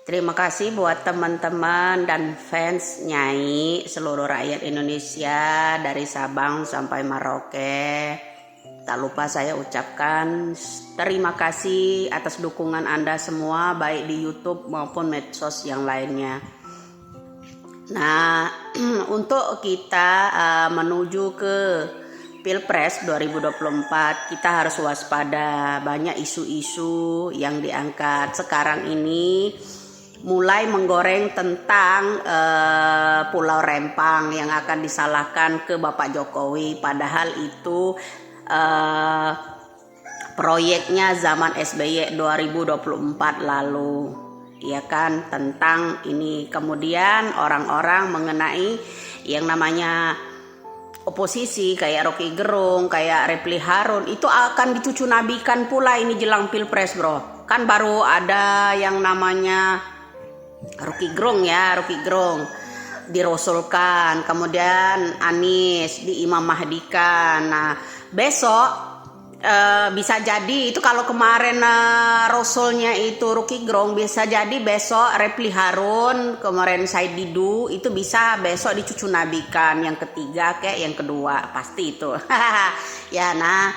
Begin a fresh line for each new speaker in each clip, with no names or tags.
Terima kasih buat teman-teman dan fans Nyai seluruh rakyat Indonesia dari Sabang sampai Merauke. Tak lupa saya ucapkan terima kasih atas dukungan Anda semua baik di YouTube maupun medsos yang lainnya. Nah, untuk kita menuju ke Pilpres 2024 kita harus waspada. Banyak isu-isu yang diangkat sekarang ini, mulai menggoreng tentang Pulau Rempang yang akan disalahkan ke Bapak Jokowi, padahal itu proyeknya zaman SBY 2024 lalu, ya kan, tentang ini. Kemudian orang-orang mengenai yang namanya oposisi kayak Rocky Gerung, kayak Refly Harun itu akan dicucu nabikan pula ini jelang Pilpres, bro. Kan baru ada yang namanya Rocky Gerung dirosulkan, kemudian Anies diimam mahdikan. Nah, besok bisa jadi itu kalau kemarin rasulnya itu Rocky Gerung, bisa jadi besok Refly Harun, kemarin Said Didu itu bisa besok dicucu nabikan yang ketiga kayak yang kedua, pasti itu. Ya, nah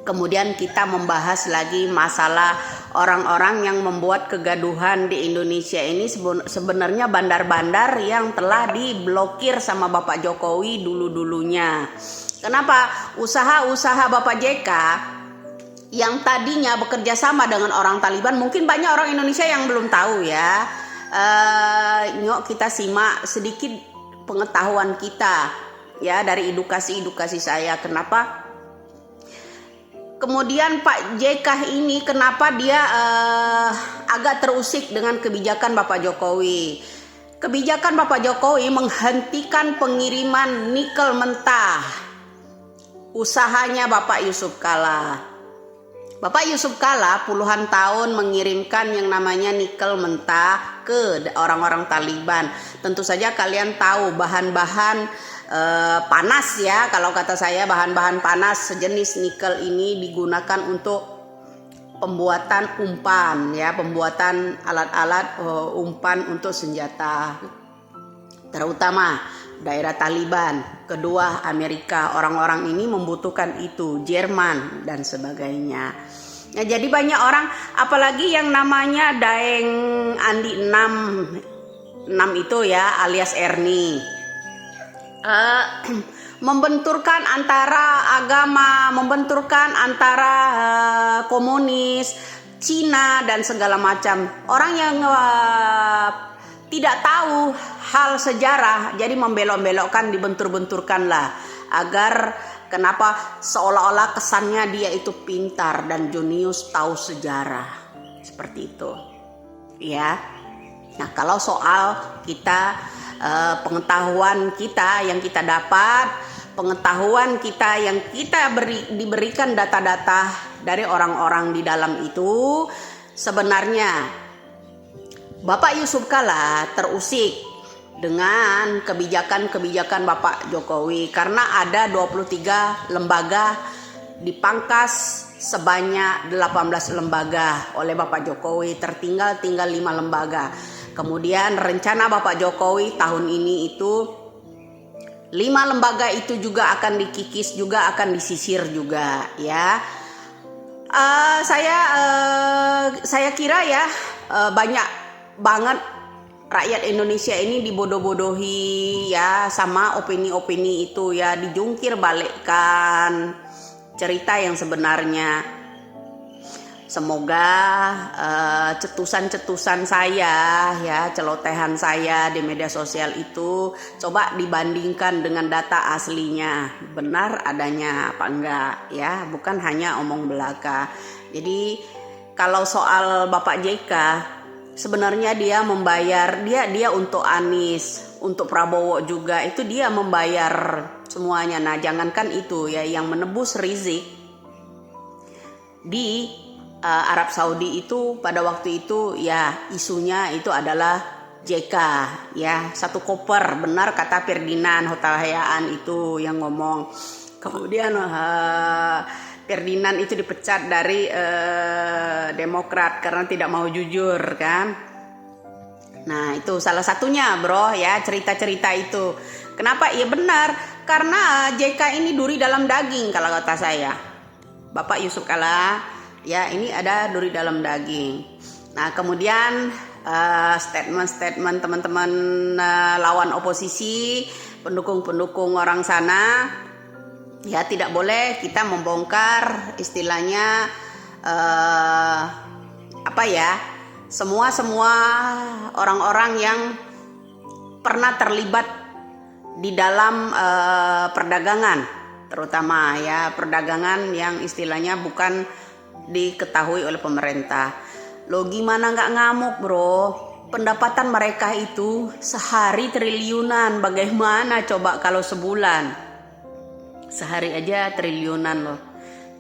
kemudian kita membahas lagi masalah orang-orang yang membuat kegaduhan di Indonesia ini, sebenarnya bandar-bandar yang telah diblokir sama Bapak Jokowi dulu-dulunya. Kenapa? Usaha-usaha Bapak JK yang tadinya bekerja sama dengan orang Taliban, mungkin banyak orang Indonesia yang belum tahu ya. Yuk kita simak sedikit pengetahuan kita ya dari edukasi saya. Kenapa? Kemudian Pak JK ini kenapa dia agak terusik dengan kebijakan Bapak Jokowi. Kebijakan Bapak Jokowi menghentikan pengiriman nikel mentah. Usahanya Bapak Yusuf Kalla. Bapak Yusuf Kalla puluhan tahun mengirimkan yang namanya nikel mentah ke orang-orang Taliban. Tentu saja kalian tahu bahan-bahan panas ya, kalau kata saya bahan-bahan panas sejenis nikel ini digunakan untuk pembuatan umpan ya, pembuatan alat-alat umpan untuk senjata, terutama daerah Taliban. Kedua Amerika, orang-orang ini membutuhkan itu, Jerman dan sebagainya. Nah, jadi banyak orang, apalagi yang namanya Daeng Andi 6 itu ya, alias Erni, membenturkan antara agama, membenturkan antara komunis, Cina dan segala macam. Orang yang tidak tahu hal sejarah jadi membelok-belokkan, dibentur-benturkan lah, agar kenapa seolah-olah kesannya dia itu pintar dan jenius tahu sejarah, seperti itu ya. Nah, kalau soal kita pengetahuan kita yang kita dapat, pengetahuan kita yang kita diberikan data-data dari orang-orang di dalam itu, sebenarnya Bapak Yusuf Kalla terusik dengan kebijakan-kebijakan Bapak Jokowi karena ada 23 lembaga dipangkas sebanyak 18 lembaga oleh Bapak Jokowi, tinggal 5 lembaga. Kemudian rencana Bapak Jokowi tahun ini itu 5 lembaga itu juga akan dikikis, juga akan disisir juga ya. Saya kira ya banyak banget rakyat Indonesia ini dibodoh-bodohi ya sama opini-opini itu ya, dijungkir balikkan cerita yang sebenarnya. Semoga cetusan-cetusan saya ya, celotehan saya di media sosial itu coba dibandingkan dengan data aslinya, benar adanya apa enggak ya, bukan hanya omong belaka. Jadi kalau soal Bapak JK, sebenarnya dia membayar, dia untuk Anies, untuk Prabowo juga itu dia membayar semuanya. Nah, jangankan itu ya, yang menebus Rizik di Arab Saudi itu pada waktu itu ya isunya itu adalah JK ya, satu koper, benar kata Ferdinand Hutahian itu yang ngomong. Kemudian Ferdinand itu dipecat dari Demokrat karena tidak mau jujur kan. Nah, itu salah satunya, bro, ya, cerita-cerita itu. Kenapa? Ya benar, karena JK ini duri dalam daging kalau kata saya. Bapak Yusuf Kalla, ya, ini ada duri dalam daging. Nah, kemudian statement-statement teman-teman lawan oposisi, pendukung-pendukung orang sana, ya tidak boleh kita membongkar istilahnya apa ya, semua orang-orang yang pernah terlibat di dalam perdagangan, terutama ya perdagangan yang istilahnya bukan diketahui oleh pemerintah. Lo gimana nggak ngamuk, bro? Pendapatan mereka itu sehari triliunan. Bagaimana coba kalau sebulan? Sehari aja triliunan loh.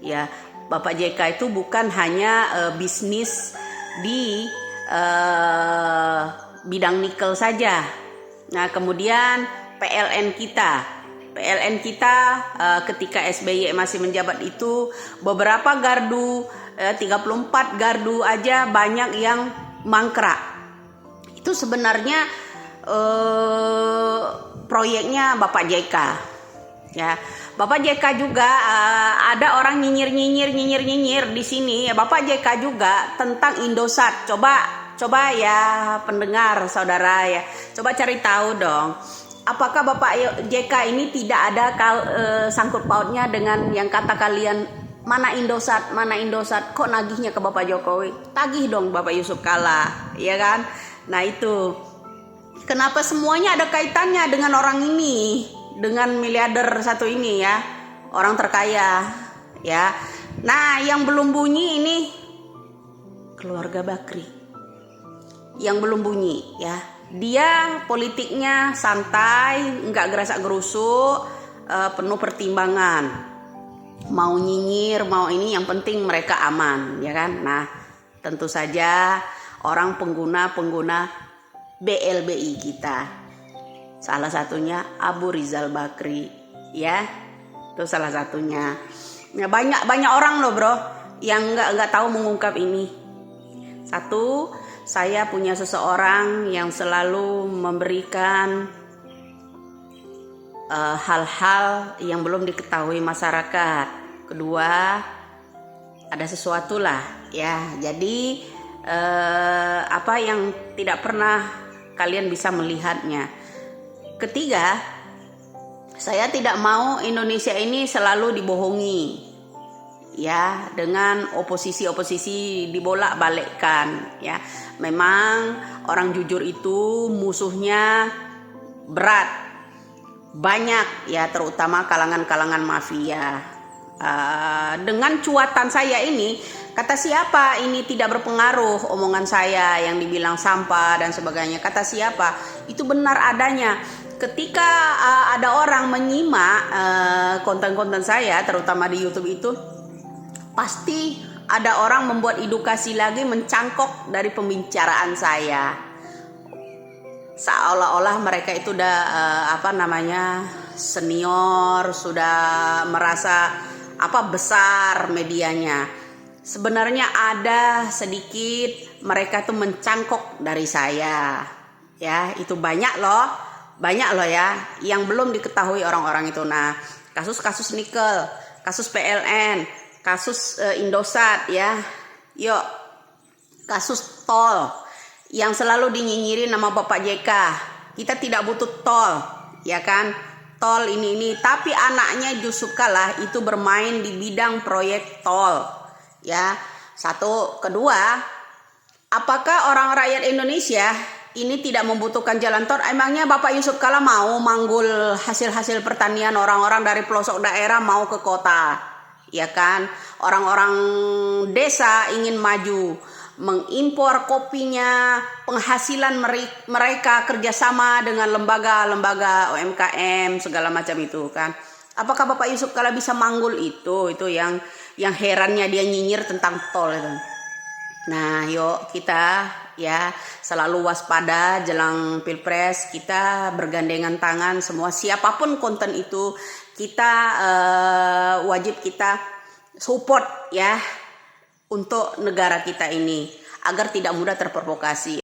Ya, Bapak JK itu bukan hanya bisnis di bidang nikel saja. Nah, kemudian PLN kita ketika SBY masih menjabat itu beberapa gardu 34 gardu aja banyak yang mangkrak. Itu sebenarnya proyeknya Bapak JK. Ya, Bapak JK juga ada orang nyinyir di sini. Ya, Bapak JK juga tentang Indosat. Coba ya pendengar saudara ya, coba cari tahu dong. Apakah Bapak JK ini tidak ada sangkut pautnya dengan yang kata kalian mana Indosat, kok nagihnya ke Bapak Jokowi? Tagih dong Bapak Yusuf Kalla, ya kan? Nah itu, kenapa semuanya ada kaitannya dengan orang ini, dengan miliarder satu ini ya, orang terkaya ya. Nah yang belum bunyi ini keluarga Bakri. Yang belum bunyi ya, dia politiknya santai, nggak gerasak gerusuk, penuh pertimbangan, mau nyinyir mau ini yang penting mereka aman ya kan. Nah tentu saja orang pengguna BLBI kita, salah satunya Abu Rizal Bakri ya, itu salah satunya. Ya, banyak orang loh bro yang nggak tahu mengungkap ini. Satu, saya punya seseorang yang selalu memberikan hal-hal yang belum diketahui masyarakat. Kedua, ada sesuatu lah ya. Jadi apa yang tidak pernah kalian bisa melihatnya. Ketiga, saya tidak mau Indonesia ini selalu dibohongi. Ya, dengan oposisi dibolak-balikkan ya. Memang orang jujur itu musuhnya berat, banyak ya, terutama kalangan-kalangan mafia. Dengan cuatan saya ini, kata siapa ini tidak berpengaruh omongan saya yang dibilang sampah dan sebagainya, kata siapa itu benar adanya. Ketika ada orang menyimak konten-konten saya terutama di YouTube itu, pasti ada orang membuat edukasi lagi, mencangkok dari pembicaraan saya, seolah-olah mereka itu udah senior, sudah merasa besar medianya. Sebenarnya ada sedikit mereka tuh mencangkok dari saya ya, itu banyak loh ya yang belum diketahui orang-orang itu. Nah, kasus-kasus nikel, kasus PLN, kasus Indosat ya, yuk, kasus tol yang selalu dinyinyirin nama Bapak JK. Kita tidak butuh tol ya kan, tol ini tapi anaknya Yusuf Kalla itu bermain di bidang proyek tol ya. Satu. Kedua, apakah orang rakyat Indonesia ini tidak membutuhkan jalan tol? Emangnya Bapak Yusuf Kalla mau manggul hasil-hasil pertanian orang-orang dari pelosok daerah mau ke kota? Ya kan, orang-orang desa ingin maju, mengimpor kopinya, penghasilan mereka kerjasama dengan lembaga-lembaga UMKM segala macam itu kan. Apakah Bapak Yusuf Kalla bisa manggul itu yang herannya dia nyinyir tentang tol itu. Nah, yuk kita ya selalu waspada jelang Pilpres, kita bergandengan tangan semua, siapapun konten itu kita wajib kita support ya untuk negara kita ini agar tidak mudah terprovokasi.